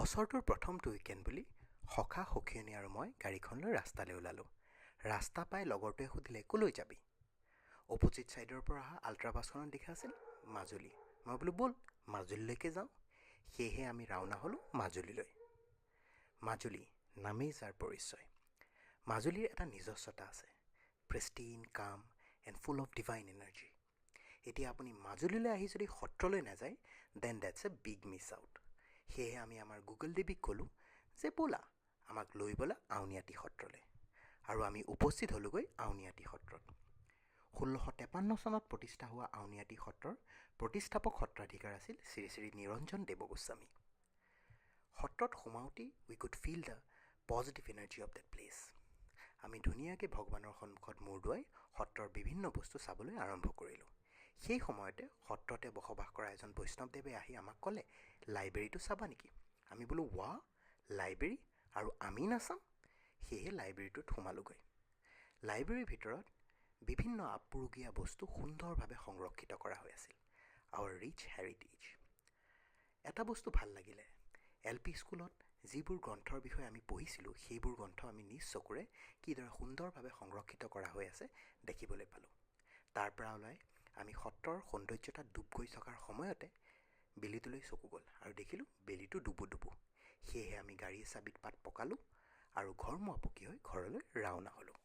বছৰটোৰ প্ৰথমটো উইকেণ্ড বুলি সখা সখীয়নী আৰু মই গাড়ীখন লৈ ৰাস্তালৈ ওলালোঁ। ৰাস্তা পাই লগৰটোৱে সুধিলে, ক'লৈ যাবি? অপজিট ছাইডৰ পৰা অহা আল্ট্ৰাবাছখনত দেখা আছিল মাজুলী। মই বোলো ব'ল মাজুলীলৈকে যাওঁ। সেয়েহে আমি ৰাওনা হ'লোঁ মাজুলীলৈ। মাজুলী নামেই যাৰ পৰিচয়। মাজুলীৰ এটা নিজস্বতা আছে, pristine, calm and full of divine energy. এতিয়া আপুনি মাজুলীলৈ আহি যদি সত্ৰলৈ নাযায়, then that's a big miss out. সেয়েহে আমি আমাৰ গুগল দেৱীক ক'লোঁ যে ব'লা আমাক লৈ ব'লা আউনীআটী সত্ৰলৈ। আৰু আমি উপস্থিত হ'লোগৈ আউনীআটী সত্ৰত। 1653 চনত প্ৰতিষ্ঠা হোৱা আউনীআটী সত্ৰৰ প্ৰতিষ্ঠাপক সত্ৰাধিকাৰ আছিল শ্ৰী শ্ৰী নিৰঞ্জন দেৱগোস্বামী। সত্ৰত সোমাওঁতেই we could feel the positive energy of that place. আমি ধুনীয়াকৈ ভগৱানৰ সন্মুখত মূৰ দোৱাই সত্ৰৰ বিভিন্ন বস্তু চাবলৈ আৰম্ভ কৰিলোঁ। সেই সময়তে সত্ৰতে বসবাস কৰা এজন বৈষ্ণৱদেৱে আহি আমাক ক'লে, লাইব্ৰেৰীটো চাবা নেকি? আমি বোলো ৱা, লাইব্ৰেৰী আৰু আমি নাচাম? সেয়েহে লাইব্ৰেৰীটোত সোমালোগৈ। লাইব্ৰেৰীৰ ভিতৰত বিভিন্ন আপুৰুগীয়া বস্তু সুন্দৰভাৱে সংৰক্ষিত কৰা হৈ আছিল, আৱাৰ ৰিচ হেৰিটেজ। এটা বস্তু ভাল লাগিলে, LP স্কুলত যিবোৰ গ্ৰন্থৰ বিষয়ে আমি পঢ়িছিলোঁ সেইবোৰ গ্ৰন্থ আমি নিজ চকুৰে কিদৰে সুন্দৰভাৱে সংৰক্ষিত কৰা হৈ আছে দেখিবলৈ পালোঁ। তাৰ পৰা ওলাই আমি সত্ৰৰ সৌন্দৰ্যতাত ডুব গৈ থকাৰ সময়তে বেলিটোলৈ চকু গ'ল আৰু দেখিলোঁ বেলিটো ডুবু ডুবু। সেয়েহে আমি গাড়ীৰ চাবিত পাত পকালোঁ আৰু ঘৰমুৱা পকি হৈ ঘৰলৈ ৰাওনা হ'লোঁ।